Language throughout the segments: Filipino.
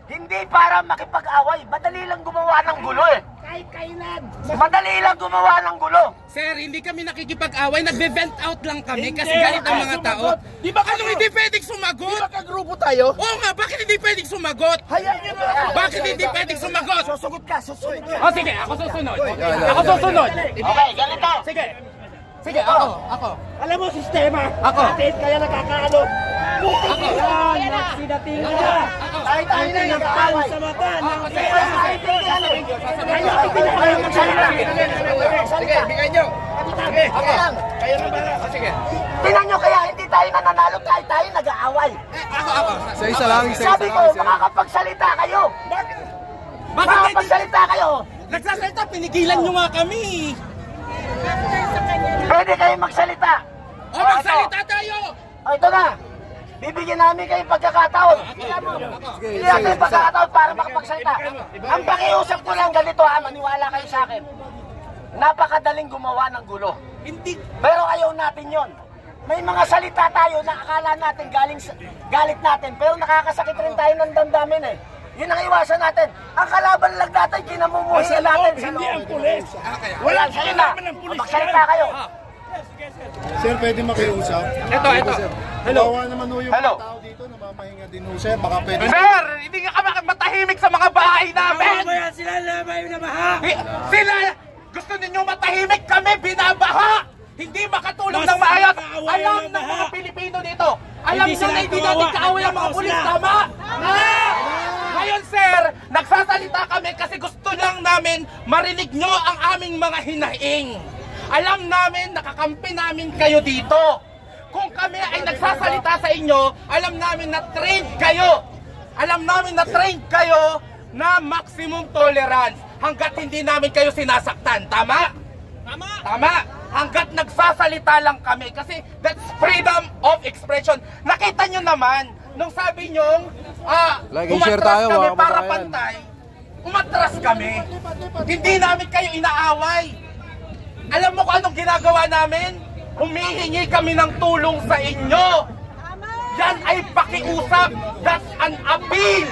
Hindi para makipag-away. Madali lang gumawa ng gulo eh. Kahit kailan. Madali lang gumawa ng gulo. Sir, hindi kami nakikipag-away. Nagbe-vent out lang kami kasi galit ang mga tao. Di ba Anong hindi pwedeng sumagot? Di ba kagrupo tayo? Oo nga, bakit hindi pwedeng sumagot? Hayaan niyo na ako. Bakit hindi pwedeng sumagot? Susugot ka, susugot ka. O sige, ako susunod. Ako susunod. Okay, ganito. Sige. Sige, ako. Alam mo, sistema. Ako. Natin kaya nakakaano. Yan, nagsinating ka. Kahit tayo na nag-aaway. Sa mata. Sige, bigay nyo. Ako lang. Kayo na ba? Sige. Tingnan nyo kaya hindi tayo nananalo kahit tayo nag-aaway. Ako. Isa lang. Sabi ko, makakapagsalita kayo. Bakit Makakapagsalita kayo. nagsasalita? Pinigilan nyo nga kami. Pwede kayo magsalita. O, magsalita tayo. O, ito na. Bibigyan namin kayo pagkakataon. Bibigyan namin pagkakataon para makapagsalita. Ang pakiusap ko lang ganito ha, maniwala kayo sa akin. Napakadaling gumawa ng gulo. Hindi. Pero ayaw natin yon. May mga salita tayo na akala natin galit natin, pero nakakasakit rin tayo ng damdamin eh. Yun ang iwasan natin. Ang kalaban lang natin, kinamumuhay natin. Hindi ang pulis. Wala, sa'yo na. Magsalita kayo. Sir, pwede makiusap? Ito. Hello. Kawawa naman ho yung Hello. mga tao dito, namamahinga din ho, sir. Baka pwede. Sir, hindi nga kami matahimik sa mga bahay namin. Mamaya sila na baha. Sila, gusto ninyo matahimik kami, binabaha. Hindi makatulong ng maayos. Alam ng mga Pilipino dito. Alam nyo na hindi natin kaaway ang mga pulis, tama? Ngayon sir, nagsasalita kami kasi gusto lang namin marinig nyo ang aming mga hinaing. Alam namin, nakakampi namin kayo dito. Kung kami ay nagsasalita sa inyo, alam namin na trained kayo. Alam namin na trained kayo na maximum tolerance hanggat hindi namin kayo sinasaktan. Tama? Tama. Hanggat nagsasalita lang kami kasi that's freedom of expression. Nakita nyo naman, nung sabi nyo, umatras tayo, kami mga para kababayan. pantay, umatras kami. Hindi namin kayo inaaway. Alam mo kung anong ginagawa namin? Humihingi kami ng tulong sa inyo. Yan ay pakiusap. That's an appeal.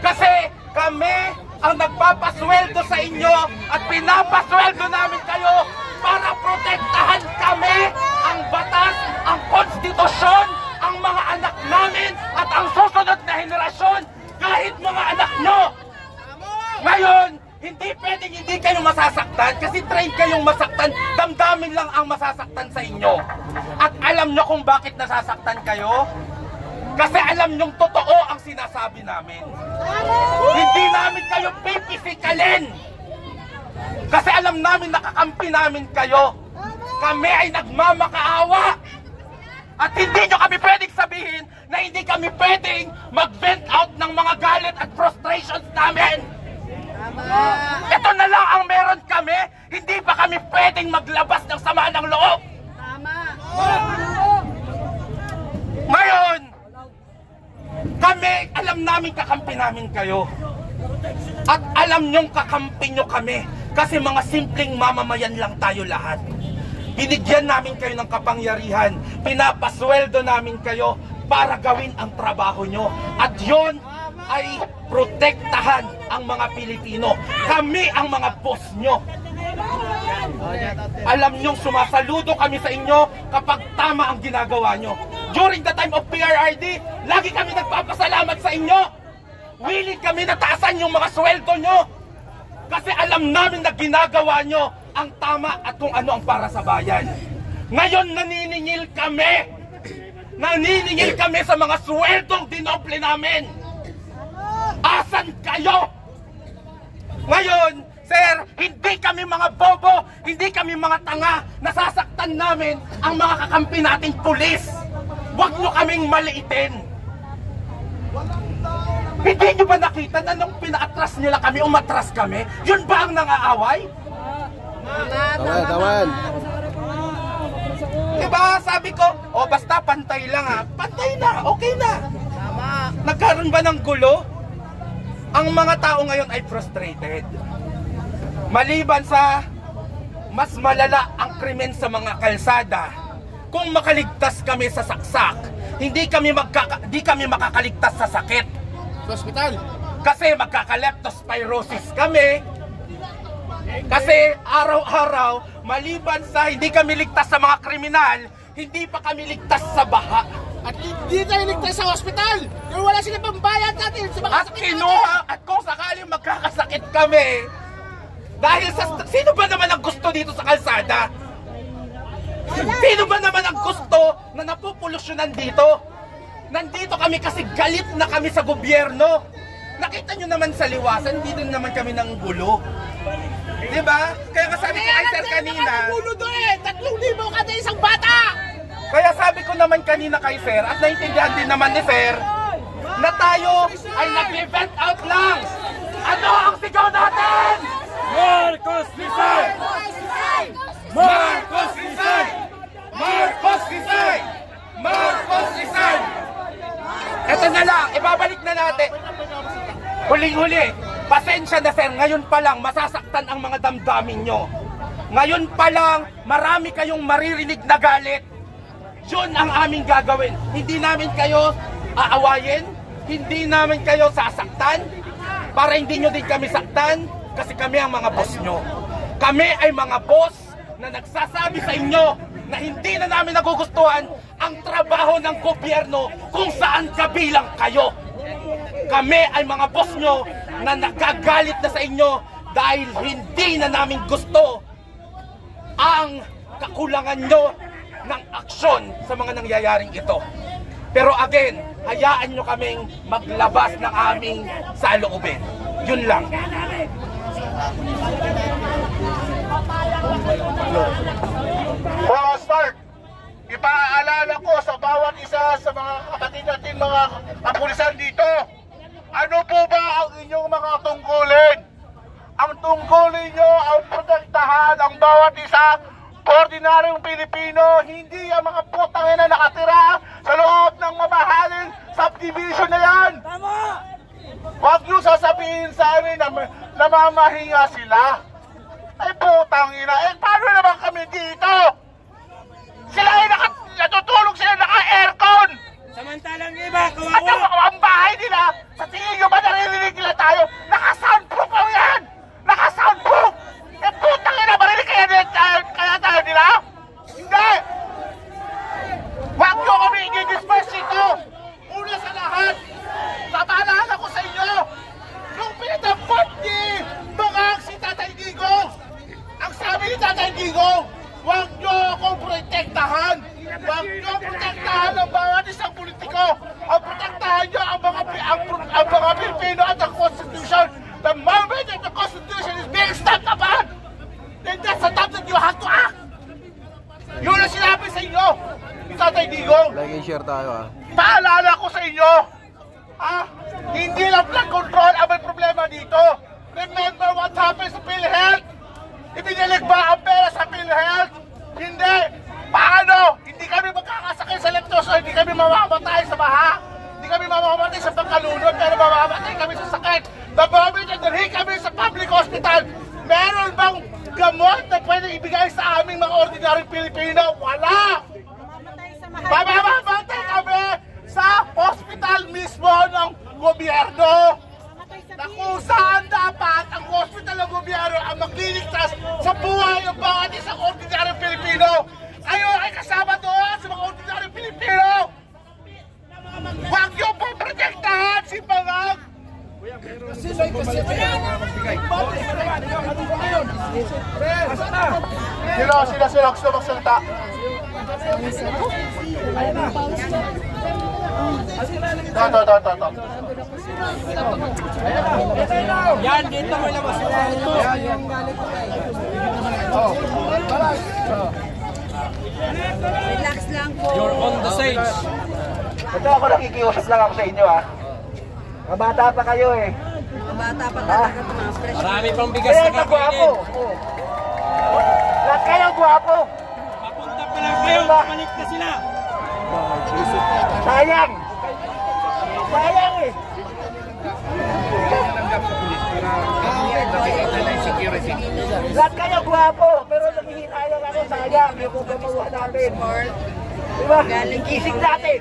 Kasi kami ang nagpapasweldo sa inyo at pinapasweldo namin kayo para protektahan kami, ang batas, ang konstitusyon, ang mga anak namin at ang susunod na henerasyon, kahit mga anak nyo. Ngayon, hindi pwedeng hindi kayo masasaktan kasi trained kayong masaktan, damdamin lang ang masasaktan sa inyo. At alam nyo kung bakit nasasaktan kayo? Kasi alam nyong totoo ang sinasabi namin. Hindi namin kayo pipisikalin. Kasi alam namin nakakampi namin kayo. Kami ay nagmamakaawa. At hindi nyo kami pwedeng sabihin na hindi kami pwedeng mag-vent out ng mga galit at frustrations namin. Ito na lang ang meron kami. Hindi pa kami pwedeng maglabas ng sama ng loob. Ngayon, kami, alam namin kakampi namin kayo. At alam nyong kakampi nyo kami. Kasi mga simpleng mamamayan lang tayo lahat. Binigyan namin kayo ng kapangyarihan. Pinapasweldo namin kayo para gawin ang trabaho nyo. At yon ay protektahan ang mga Pilipino. Kami ang mga boss nyo. Alam nyong sumasaludo kami sa inyo kapag tama ang ginagawa nyo. During the time of PRRD, lagi kami nagpapasalamat sa inyo. Willing kami na taasan yung mga sweldo nyo. Kasi alam namin na ginagawa nyo ang tama at kung ano ang para sa bayan. Ngayon naniningil kami. Naniningil kami sa mga sweldong dinoble namin. Asan kayo? Ngayon, sir, hindi kami mga bobo, hindi kami mga tanga. Nasasaktan namin ang mga kakampi nating pulis. Huwag nyo kaming maliitin. Hindi nyo ba nakita na nung pinaatras nila kami, umatras kami? Yun ba ang nangaaway? Tawan. Diba sabi ko, basta pantay lang ha. Pantay na, okay na. Nagkaroon ba ng gulo? Ang mga tao ngayon ay frustrated. Maliban sa mas malala ang krimen sa mga kalsada, kung makaligtas kami sa saksak, hindi kami makakaligtas sa sakit. Sa ospital. Kasi magkaka-leptospirosis kami. Kasi araw-araw, maliban sa hindi kami ligtas sa mga kriminal, hindi pa kami ligtas sa baha. At hindi tayo ligtas sa ospital. Yung wala sila pambayad natin sa mga At kinuha, at kung sakaling magkakasakit kami, dahil sa, sino ba naman ang gusto dito sa kalsada? Sino ba naman ang gusto na napupolusyonan dito? Nandito kami kasi galit na kami sa gobyerno. Nakita nyo naman sa liwasan, hindi din naman kami ng gulo. Diba? Kaya sabi ko kay Sir kanina, 3,000 kada isang bata! kaya sabi ko naman kanina kay Sir, at naintindihan din naman ni Sir, na tayo ay nag-vent out lang. Ano ang sigaw natin? Marcos resign! Marcos resign! Marcos resign! Marcos resign! Ito na lang, ibabalik na natin. Huling-huli, pasensya na Sir, ngayon pa lang masasaktan ang mga damdamin nyo. Ngayon pa lang, marami kayong maririnig na galit. Yun ang aming gagawin. Hindi namin kayo aawayin, hindi namin kayo sasaktan, para hindi nyo din kami saktan, kasi kami ang mga boss nyo. Kami ay mga boss na nagsasabi sa inyo na hindi na namin nagugustuhan ang trabaho ng gobyerno kung saan kabilang kayo. Kami ay mga boss nyo na nagagalit na sa inyo dahil hindi na namin gusto ang kakulangan nyo ng aksyon sa mga nangyayaring ito. Pero again, hayaan nyo kaming maglabas ng aming saloobin. Yun lang. Mga start, ipaalala ko sa bawat isa sa mga kapatid natin mga kapulisan dito, ano po ba ang inyong mga tungkulin? Ang tungkulin nyo ang protektahan ang bawat isa, ordinaryong Pilipino, hindi ang mga putang na nakatira sa loob ng mamahaling subdivision na yan. Tama! Huwag nyo sasabihin sa amin na namamahinga sila. Ay putang ina, eh paano naman kami dito? Sila ay natutulog sila naka-aircon! Samantalang iba, At kawawa! ang bahay nila, sa tingin nyo ba naririnig nila tayo? Naka-soundproof ang yan! Naka-soundproof! Eh putang ina, marinig kaya tayo nila? Hindi! Huwag nyo kami i-disperse ito! Una sa lahat, papaalala ko sa inyo, nung pinatampot ni Bangang si Tatay Digong, ang sabi ni Tatay Digong, huwag nyo akong protektahan! Huwag nyo protektahan ang bawat isang politiko! Ang protektahan nyo ang mga Pilipino at ang Constitution! The moment that the Constitution is being stepped upon, then that's the time that you have to act! Yun ang sinabi sa inyo, ni Tatay Digong. Like and share tayo ah. Paalala ko sa inyo, hindi lang flood control ang may problema dito. Remember what happened sa PhilHealth? Ibinalik ba ang pera sa PhilHealth? Hindi. Paano? Hindi kami magkakasakit sa leptoso, hindi kami mamamatay sa baha. Hindi kami mamamatay sa pagkalunod, pero mamamatay kami sa sakit. The moment na dalhin kami sa public hospital, meron bang gamot na pwede ibigay sa aming mga ordinaryong Pilipino? Wala! Mamamatay kami sa hospital mismo ng gobyerno, na kung saan dapat ang hospital ng gobyerno ang magliligtas sa buhay ng bawat isang ordinaryong Pilipino. Kayo ay kasama doon sa mga ordinaryong Pilipino. Huwag niyo po protektahan si Bangang. Sila gusto magsalita. Yan, dito mo labas sila. Relax lang po. You're on the stage. Ito ako nakikiusap lang ako sa inyo Mabata pa kayo Bata pa talaga ito mga fresh. Marami pang bigas na kakainin. Lahat kayo gwapo. Papunta pa lang kayo, bumalik na sila. Sayang. Sayang Lahat kayo gwapo, pero naghihinayan ako, sayang yung gumawa natin. Diba? Gising natin.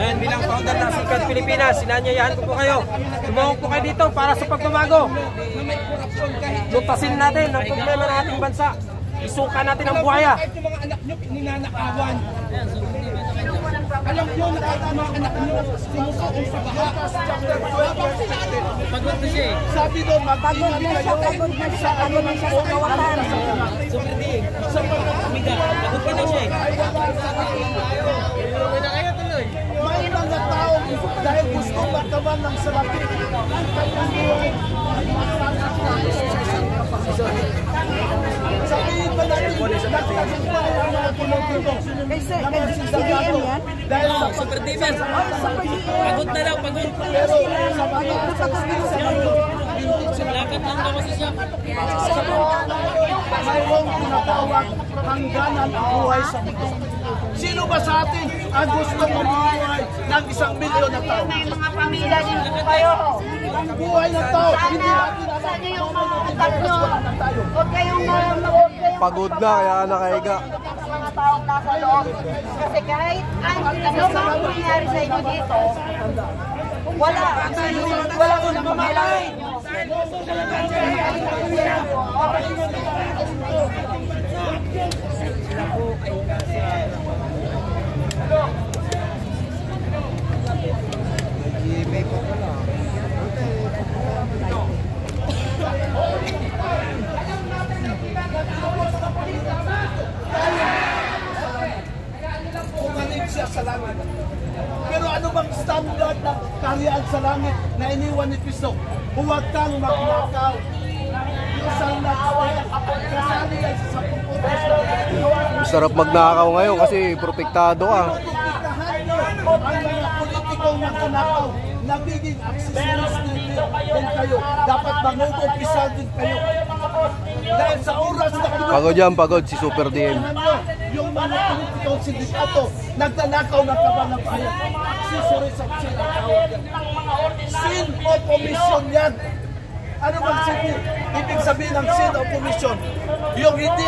Ayan, bilang founder ng Sikat Pilipinas, sinanyayahan ko po kayo. Sumawag po kayo dito para sa pagbabago. Lutasin natin ang problema ng ating bansa. Isuka natin ang buhaya. Kahit yung mga anak nyo, ninanakawan. Alam nyo, mga anak nyo, sinusuong sa baha. Pagod na siya eh. Sabi doon, mag-ingat kayo. Pagod na siya sa kawatan. Pagod pa na siya eh. May mga tao dahil gusto magkaban ng salapi. Sabihin ba natin, nagtagumpay ang mga politiko na magsisagato dahil sa Super-Demon. Pagod na lang, pagod. pero sa mga sagsisagato, Lakad lang daw kasi siya. mayroong tinatawag hangganan ang buhay sa mundo. Sino ba sa atin ang gusto mabuhay ng 1 milyon na tao? May mga pamilya din po kayo. Ang buhay ng tao, hindi natin Sana yung mga utak nyo. Huwag kayong huwag kayong Pagod na, kaya nakahiga. sa mga taong nasa loob. Kasi kahit ano ba ang mangyari sa inyo dito, wala kung namamalay. pumanig siya sa langit. Pero ano bang standard ng kaharian sa langit na iniwan ni Kristo? Huwag kang magnakaw. Isang kasali ay sa 10 pesos. Sarap magnakaw ngayon kasi protektado ka. Protektahan nyo ang mga politikong magnakaw. Nagiging accessories din kayo. Dapat manguumpisa din kayo. Dahil sa oras na Pagod yan, pagod si Super DM. yung mga politikong sindikato nagtanakaw ng kaban ng bayan. Accessories sa sin ang tawag yan. Sin o commission yan. Ano bang sin? Ibig sabihin ng sin o commission? Yung hindi